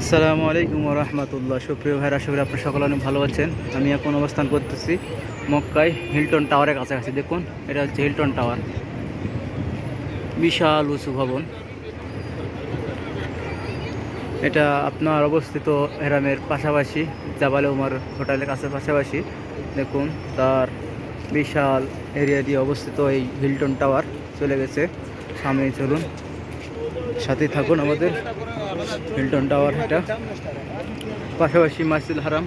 আসসালামু আলাইকুম রহমতুল্লাহ। সুপ্রিয় ভাইরা, আশা করি আপনার সকলে অনেক ভালো আছেন। আমি এখন অবস্থান করতেছি মক্কায় হিলটন টাওয়ারের কাছাকাছি। দেখুন, এটা হচ্ছে হিলটন টাওয়ার, বিশাল উঁচু ভবন। এটা আপনার অবস্থিত হেরামের পাশাপাশি, জাবালে উমর হোটেলের কাছে পাশাপাশি। দেখুন, তার বিশাল এরিয়া দিয়ে অবস্থিত এই হিলটন টাওয়ার চলে গেছে সামনে। চলুন, সাথে থাকুন আমাদের। হিলটন টাওয়ার এটা, পাশাপাশি মসজিদুল হারাম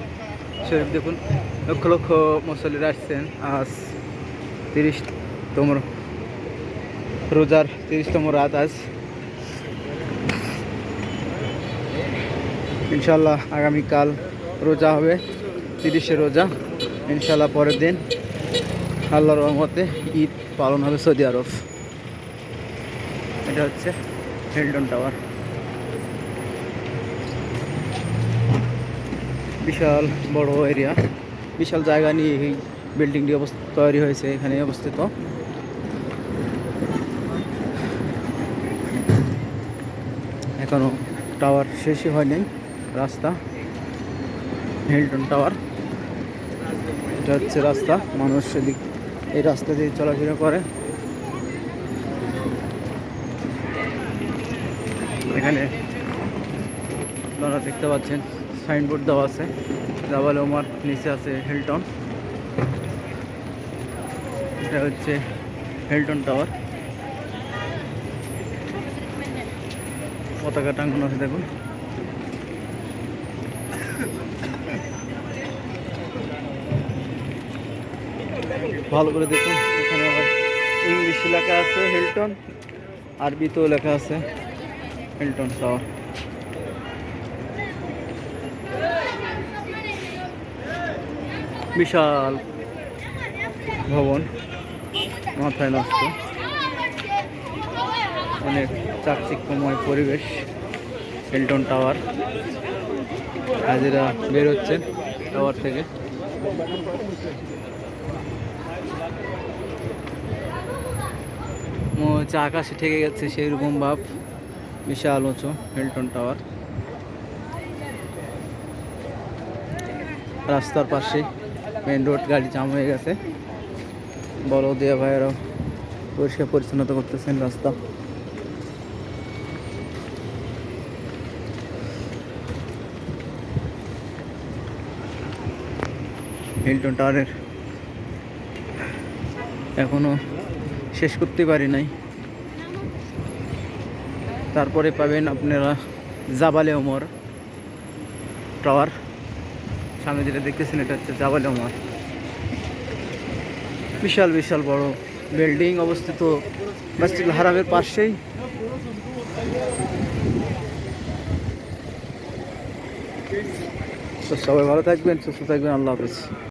শরীফ। দেখুন, লক্ষ লক্ষ মুসল্লিরা আসছেন আজ 30তম রোজার 30তম রাত। আজ ইনশাল্লাহ আগামীকাল রোজা হবে, 30শে রোজা। ইনশাল্লাহ পরের দিন আল্লাহর রহমতে ঈদ পালন হবে সৌদি আরব। এটা হচ্ছে হিলটন টাওয়ার, বিশাল বড় এরিয়া, বিশাল জায়গা নিয়ে এই বিল্ডিংটি তৈরি হয়েছে, এখানে অবস্থিত। এখনো টাওয়ার শেষই হয়নি, রাস্তা হিলটন টাওয়ার। এটা হচ্ছে রাস্তা, মানুষ এদিক এই রাস্তা দিয়ে চলাফেরা করে। এখানে আপনারা দেখতে পাচ্ছেন সাইনবোর্ড দেওয়া আছে, জাবালে উমর, নিচে আছে হিলটন। এটা হচ্ছে হিলটন টাওয়ার, পতাকা টাঙানো আছে। দেখুন, ভালো করে দেখুন। এখানে আবার ইংলিশে লেখা আছে হিলটন, আরবিতেও লেখা আছে হিলটন টাওয়ার। বিশাল ভবন, মাথায় নষ্ট, অনেক চাকচিক্যময় পরিবেশ। হিলটন টাওয়ার, হাজিরা বের হচ্ছেন টাওয়ার থেকে। মনে হচ্ছে আকাশে ঠেকে গেছে সেই রকম ভাব, বিশাল উঁচু হিলটন টাওয়ার। রাস্তার পাশে মেন রোড, গাড়ি জাম হয়ে গেছে। বড় দিয়া ভাইয়েরাও পরিষ্কার পরিচ্ছন্নতা করতেছেন রাস্তা। হিলটন টাওয়ারের এখনো শেষ করতে পারি নাই। তারপরে পাবেন আপনারা জাবালে উমর টাওয়ার। সামনে যেটা দেখতেছেন, এটা হচ্ছে জাবালে উমর, বিশাল বিশাল বড় বিল্ডিং অবস্থিত মসজিদুল হারামের পাশেই। তো সবাই ভালো থাকবেন, সুস্থ থাকবেন। আল্লাহ হাফেজ।